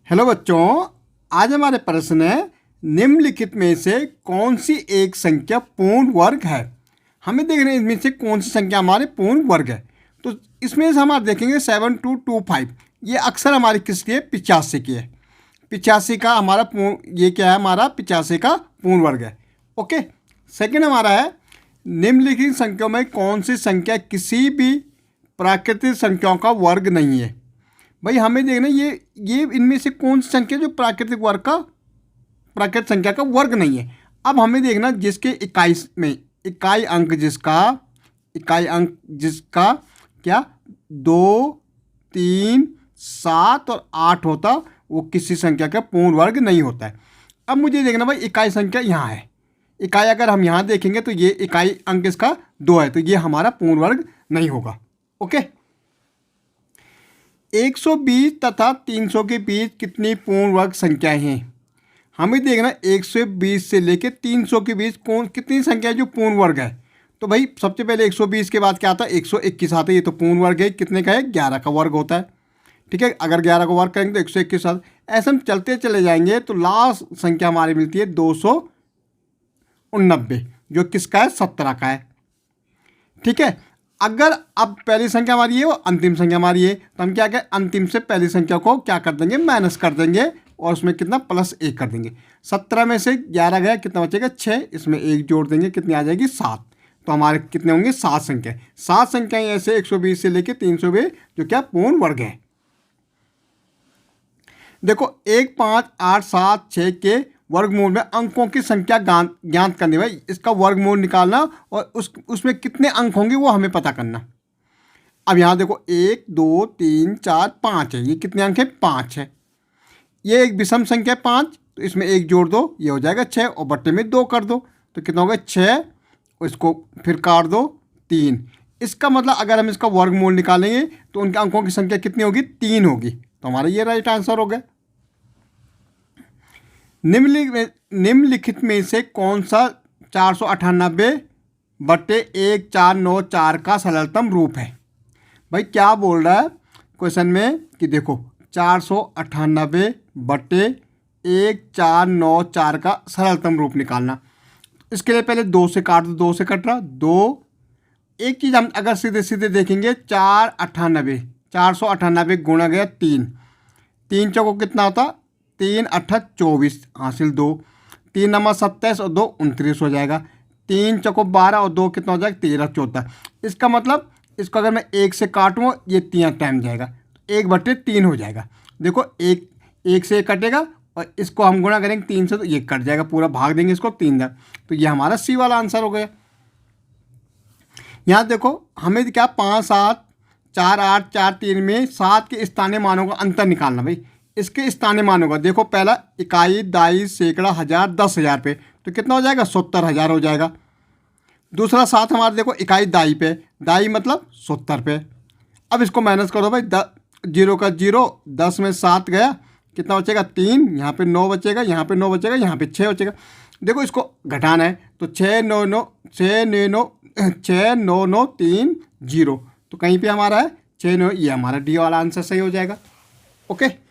Hello बच्चों, आज हमारे प्रश्न है निम्नलिखित में से कौन सी एक संख्या पूर्ण वर्ग है। हमें देखना है इनमें से कौन सी संख्या हमारे पूर्ण वर्ग है। तो इसमें से हम देखेंगे 7225, ये अक्सर हमारी किसकी है, 85 की है। 85 का हमारा पूर्ण, ये क्या है, हमारा 85 का पूर्ण वर्ग है। ओके। सेकंड हमारा है निम्नलिखित संख्याओं में कौन सी संख्या किसी भी प्राकृतिक संख्याओं का वर्ग नहीं है। भाई हमें देखना ये इनमें से कौन सी संख्या जो प्राकृतिक संख्या का वर्ग नहीं है। अब हमें देखना जिसके इकाई अंक जिसका क्या 2, 3, 7 और 8 होता, वो किसी संख्या का पूर्ण वर्ग नहीं होता है। अब मुझे देखना भाई इकाई संख्या यहाँ है। इकाई अगर हम यहाँ देखेंगे तो ये इकाई अंक इसका 2 है, तो ये हमारा पूर्ण वर्ग नहीं होगा। ओके। 120 तथा 300 के बीच कितनी पूर्ण वर्ग संख्याएं हैं। हमें देखना 120 से लेकर 300 के बीच कितनी संख्या है जो पूर्ण वर्ग है। तो भाई सबसे पहले 120 के बाद क्या आता है, 121 आता है। ये तो पूर्ण वर्ग है, कितने का है, 11 का वर्ग होता है। ठीक है, अगर 11 का वर्ग करेंगे तो 121 आता है। ऐसे हम चलते चले जाएंगे तो लास्ट संख्या हमारी मिलती है 289, जो किसका है, 17 का है। ठीक है, अगर अब पहली संख्या हमारी है वो अंतिम संख्या हमारी है, तो हम क्या करें, अंतिम से पहली संख्या को क्या कर देंगे, माइनस कर देंगे और उसमें कितना +1 कर देंगे। 17 में से 11 गया, कितना बचेगा, 6। इसमें 1 जोड़ देंगे, कितनी आ जाएगी, 7। तो हमारे कितने होंगे, 7 संख्या। 7 संख्याएं ऐसे 120 से लेकर 300 में जो क्या पूर्ण वर्ग है। देखो 1, 5, 8, 7, 6 के वर्गमूल में अंकों की संख्या ज्ञात करनी। भाई इसका वर्गमूल निकालना और उसमें कितने अंक होंगे वो हमें पता करना। अब यहाँ देखो 1, 2, 3, 4, 5 है। ये कितने अंक है, 5 है। ये एक विषम संख्या 5, तो इसमें 1 जोड़ दो, ये हो जाएगा 6 और बट्टे में 2 कर दो, तो कितना होगा 6। और इसको फिर काट दो 3। इसका मतलब अगर हम इसका वर्गमूल निकालेंगे तो उनके अंकों की संख्या कितनी होगी, 3 होगी। तो हमारा ये राइट आंसर हो गया। निम्नलिखित में से कौन सा 498/1494 का सरलतम रूप है। भाई क्या बोल रहा है क्वेश्चन में कि देखो 498/1494 का सरलतम रूप निकालना। इसके लिए पहले 2 से काट दो, 2 से कट रहा 2। एक चीज़ हम अगर सीधे सीधे देखेंगे, 498 गुणा गया 3, 3 चौको कितना होता, 3 8 24 हासिल 2, 3 नंबर 27 और 2 29 हो जाएगा। 3 चौको 12 और 2 कितना हो जाएगा, 13 14। इसका मतलब इसको अगर मैं 1 से काटूँ ये 3 टाइम जाएगा, 1/3 हो जाएगा। देखो 1 से 1 कटेगा और इसको हम गुणा करेंगे 3 से तो ये कट जाएगा, पूरा भाग देंगे इसको 3 बार। तो ये हमारा सी वाला आंसर हो गया। यहाँ देखो हमें क्या 5 7 4 8 4 3 में 7 के स्थानीय मानों का अंतर निकालना। भाई इसके स्थानीय मान होगा, देखो पहला इकाई, दाई, सैकड़ा, हज़ार, 10,000 पे, तो कितना हो जाएगा, 70,000 हो जाएगा। दूसरा 7 हमारे देखो इकाई दाई पे, दाई मतलब 70 पे। अब इसको माइनस करो भाई, 0 का 0, 10 में 7 गया, कितना बचेगा 3, यहाँ पे 9 बचेगा, यहाँ पे 9 बचेगा, यहाँ पे 6 बचेगा। देखो इसको घटाना है तो 6 9 9 6 9 9 6 9 9 3 0, तो कहीं पे हमारा है 6 9, ये हमारा डी वाला आंसर सही हो जाएगा। ओके।